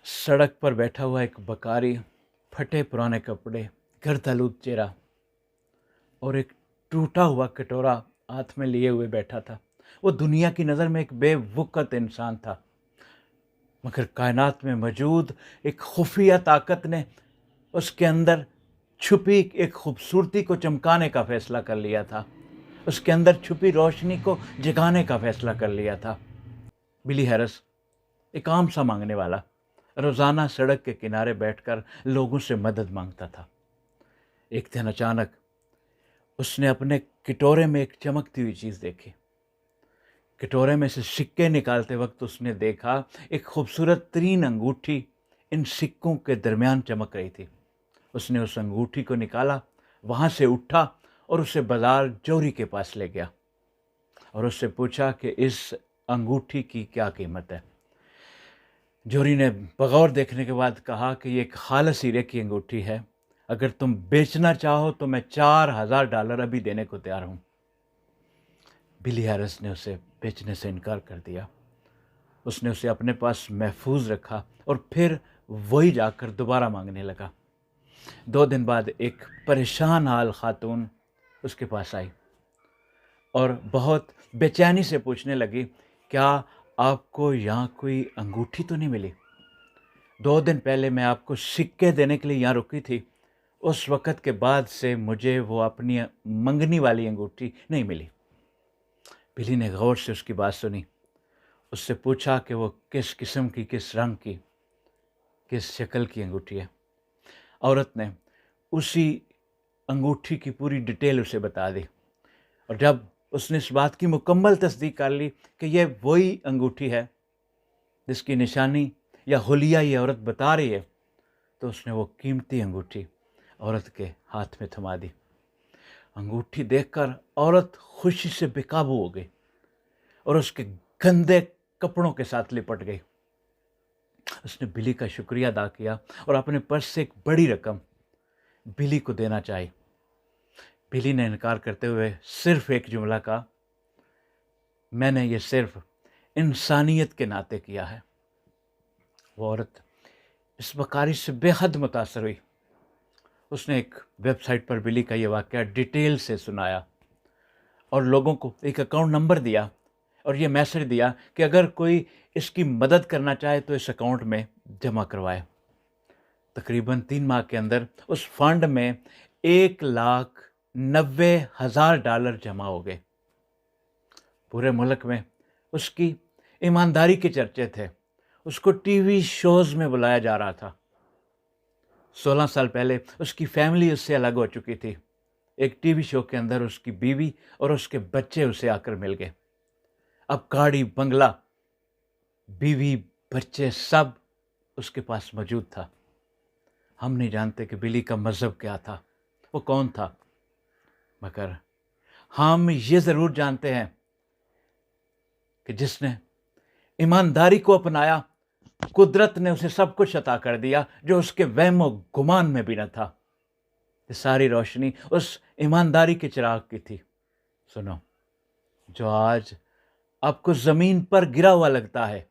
سڑک پر بیٹھا ہوا ایک بکاری، پھٹے پرانے کپڑے، گرد آلود چہرہ اور ایک ٹوٹا ہوا کٹورا ہاتھ میں لیے ہوئے بیٹھا تھا۔ وہ دنیا کی نظر میں ایک بے وقت انسان تھا، مگر کائنات میں موجود ایک خفیہ طاقت نے اس کے اندر چھپی ایک خوبصورتی کو چمکانے کا فیصلہ کر لیا تھا، اس کے اندر چھپی روشنی کو جگانے کا فیصلہ کر لیا تھا۔ بلی ہیرس ایک عام سا مانگنے والا روزانہ سڑک کے کنارے بیٹھ کر لوگوں سے مدد مانگتا تھا۔ ایک دن اچانک اس نے اپنے کٹورے میں ایک چمکتی ہوئی چیز دیکھی۔ کٹورے میں سے سکے نکالتے وقت اس نے دیکھا ایک خوبصورت ترین انگوٹھی ان سکوں کے درمیان چمک رہی تھی۔ اس نے اس انگوٹھی کو نکالا، وہاں سے اٹھا اور اسے بازار جوہری کے پاس لے گیا اور اس سے پوچھا کہ اس انگوٹھی کی کیا قیمت ہے۔ جوہری نے بغور دیکھنے کے بعد کہا کہ یہ ایک خالص ہیرے کی انگوٹھی ہے، اگر تم بیچنا چاہو تو میں $4000 ابھی دینے کو تیار ہوں۔ بلی ہیرس نے اسے بیچنے سے انکار کر دیا۔ اس نے اسے اپنے پاس محفوظ رکھا اور پھر وہی جا کر دوبارہ مانگنے لگا۔ 2 دن بعد ایک پریشان حال خاتون اس کے پاس آئی اور بہت بے چینی سے پوچھنے لگی، کیا آپ کو یہاں کوئی انگوٹھی تو نہیں ملی؟ 2 دن پہلے میں آپ کو سکے دینے کے لیے یہاں رکی تھی، اس وقت کے بعد سے مجھے وہ اپنی منگنی والی انگوٹھی نہیں ملی۔ بلی نے غور سے اس کی بات سنی، اس سے پوچھا کہ وہ کس قسم کی، کس رنگ کی، کس شکل کی انگوٹھی ہے۔ عورت نے اسی انگوٹھی کی پوری ڈیٹیل اسے بتا دی، اور جب اس نے اس بات کی مکمل تصدیق کر لی کہ یہ وہی انگوٹھی ہے جس کی نشانی یا حلیہ یہ عورت بتا رہی ہے، تو اس نے وہ قیمتی انگوٹھی عورت کے ہاتھ میں تھما دی۔ انگوٹھی دیکھ کر عورت خوشی سے بے قابو ہو گئی اور اس کے گندے کپڑوں کے ساتھ لپٹ گئی۔ اس نے بلی کا شکریہ ادا کیا اور اپنے پرس سے ایک بڑی رقم بلی کو دینا چاہی۔ بلی نے انکار کرتے ہوئے صرف ایک جملہ کہا، میں نے یہ صرف انسانیت کے ناطے کیا ہے۔ وہ عورت اس بکاری سے بے حد متاثر ہوئی۔ اس نے ایک ویب سائٹ پر بلی کا یہ واقعہ ڈیٹیل سے سنایا اور لوگوں کو ایک اکاؤنٹ نمبر دیا اور یہ میسج دیا کہ اگر کوئی اس کی مدد کرنا چاہے تو اس اکاؤنٹ میں جمع کروائے۔ تقریباً 3 ماہ کے اندر اس فنڈ میں $190,000 جمع ہو گئے۔ پورے ملک میں اس کی ایمانداری کے چرچے تھے، اس کو ٹی وی شوز میں بلایا جا رہا تھا۔ 16 سال پہلے اس کی فیملی اس سے الگ ہو چکی تھی۔ ایک ٹی وی شو کے اندر اس کی بیوی اور اس کے بچے اسے آ کر مل گئے۔ اب گاڑی، بنگلہ، بیوی، بچے سب اس کے پاس موجود تھا۔ ہم نہیں جانتے کہ بلی کا مذہب کیا تھا، وہ کون تھا، مگر ہم یہ ضرور جانتے ہیں کہ جس نے ایمانداری کو اپنایا، قدرت نے اسے سب کچھ عطا کر دیا جو اس کے وہم و گمان میں بھی نہ تھا۔ یہ ساری روشنی اس ایمانداری کے چراغ کی تھی۔ سنو، جو آج آپ کو زمین پر گرا ہوا لگتا ہے،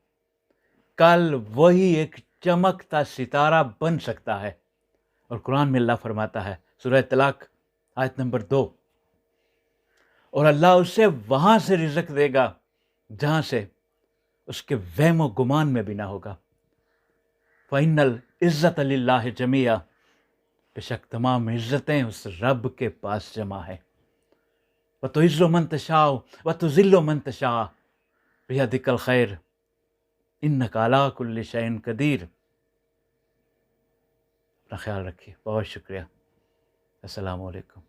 کل وہی ایک چمکتا ستارہ بن سکتا ہے۔ اور قرآن میں اللہ فرماتا ہے، سورہ طلاق آیت نمبر 2، اور اللہ اسے وہاں سے رزق دے گا جہاں سے اس کے وہم و گمان میں بھی نہ ہوگا۔ فَإِنَّ الْعِزَّةَ لِلَّهِ جَمِيعًا، بے شک تمام عزتیں اس رب کے پاس جمع ہے۔ وَتُعِزُّ مَن تَشَاءُ وَتُذِلُّ مَن تَشَاءُ بِيَدِكَ الْخَيْرُ إِنَّكَ عَلَىٰ كُلِّ شَيْءٍ قَدِيرٌ۔ اپنا خیال رکھیے، بہت شکریہ، السلام علیکم۔